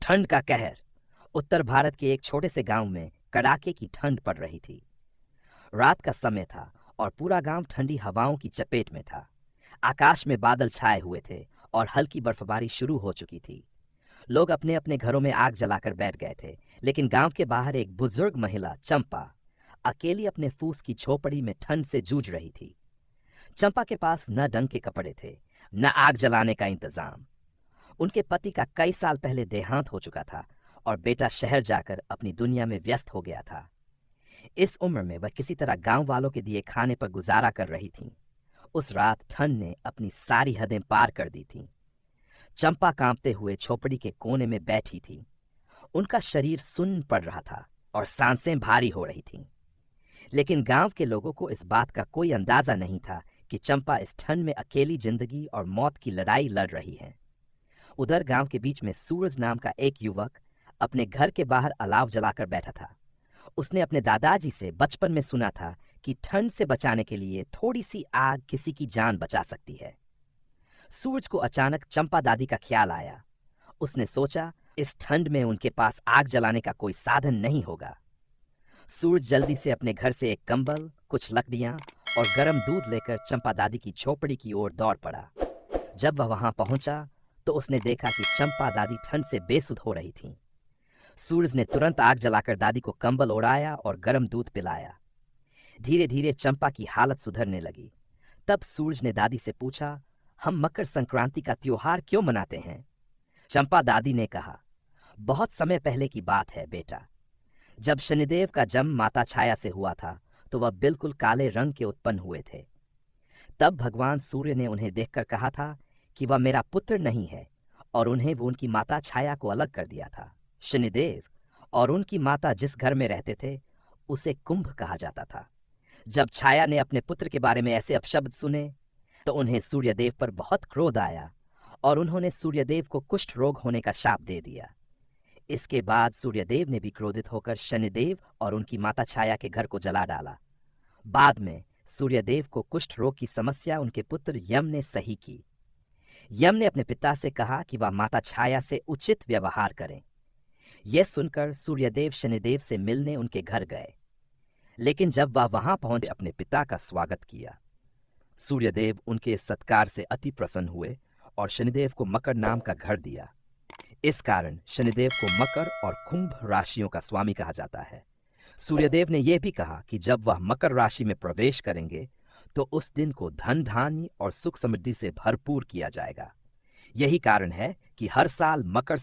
ठंड का कहर। उत्तर भारत के एक छोटे से गांव में कड़ाके की ठंड पड़ रही थी। रात का समय था और पूरा गांव ठंडी हवाओं की चपेट में था। आकाश में बादल छाए हुए थे और हल्की बर्फबारी शुरू हो चुकी थी। लोग अपने अपने घरों में आग जलाकर बैठ गए थे, लेकिन गांव के बाहर एक बुजुर्ग महिला चंपा अकेली अपने फूस की झोपड़ी में ठंड से जूझ रही थी। चंपा के पास न ढंग के कपड़े थे, न आग जलाने का इंतजाम। उनके पति का कई साल पहले देहांत हो चुका था और बेटा शहर जाकर अपनी दुनिया में व्यस्त हो गया था। इस उम्र में वह किसी तरह गांव वालों के दिए खाने पर गुजारा कर रही थीं। उस रात ठंड ने अपनी सारी हदें पार कर दी थीं। चंपा कांपते हुए झोपड़ी के कोने में बैठी थी। उनका शरीर सुन्न पड़ रहा था और सांसें भारी हो रही थीं। लेकिन गांव के लोगों को इस बात का कोई अंदाजा नहीं था कि चंपा इस ठंड में अकेली जिंदगी और मौत की लड़ाई लड़ रही है। उधर गांव के बीच में सूरज नाम का एक युवक अपने घर के बाहर अलाव जलाकर बैठा था। उसने अपने दादाजी से बचपन में सुना था कि ठंड से बचाने के लिए थोड़ी सी आग किसी की जान बचा सकती है। सूरज को अचानक चंपा दादी का ख्याल आया। उसने सोचा, इस ठंड में उनके पास आग जलाने का कोई साधन नहीं होगा। सूरज जल्दी से अपने घर से एक कंबल, कुछ लकड़ियां और गर्म दूध लेकर चंपा दादी की झोपड़ी की ओर दौड़ पड़ा। जब वह वहां पहुंचा तो उसने देखा कि चंपा दादी ठंड से बेसुध हो रही थीं। सूरज ने तुरंत आग जलाकर दादी को कंबल ओढ़ाया और गर्म दूध पिलाया। धीरे धीरे चंपा की हालत सुधरने लगी। तब सूरज ने दादी से पूछा, हम मकर संक्रांति का त्योहार क्यों मनाते हैं? चंपा दादी ने कहा, बहुत समय पहले की बात है बेटा। जब शनिदेव का जन्म माता छाया से हुआ था तो वह बिल्कुल काले रंग के उत्पन्न हुए थे। तब भगवान सूर्य ने उन्हें देखकर कहा था कि वह मेरा पुत्र नहीं है, और उन्हें वो उनकी माता छाया को अलग कर दिया था। शनिदेव और उनकी माता जिस घर में रहते थे उसे कुंभ कहा जाता था। जब छाया ने अपने पुत्र के बारे में ऐसे अपशब्द सुने तो उन्हें सूर्यदेव पर बहुत क्रोध आया और उन्होंने सूर्यदेव को कुष्ठ रोग होने का शाप दे दिया। इसके बाद सूर्यदेव ने भी क्रोधित होकर शनिदेव और उनकी माता छाया के घर को जला डाला। बाद में सूर्यदेव को कुष्ठ रोग की समस्या उनके पुत्र यम ने सही की। यम ने अपने पिता से कहा कि वह माता छाया से उचित व्यवहार करें। यह सुनकर सूर्यदेव शनिदेव से मिलने उनके घर गए, लेकिन जब वह वहां पहुंचे अपने पिता का स्वागत किया। सूर्यदेव उनके इस सत्कार से अति प्रसन्न हुए और शनिदेव को मकर नाम का घर दिया। इस कारण शनिदेव को मकर और कुंभ राशियों का स्वामी कहा जाता है। सूर्यदेव ने यह भी कहा कि जब वह मकर राशि में प्रवेश करेंगे तो उस दिन को धन धान्य और सुख समृद्धि से भरपूर किया जाएगा। यही कारण है कि हर साल मकर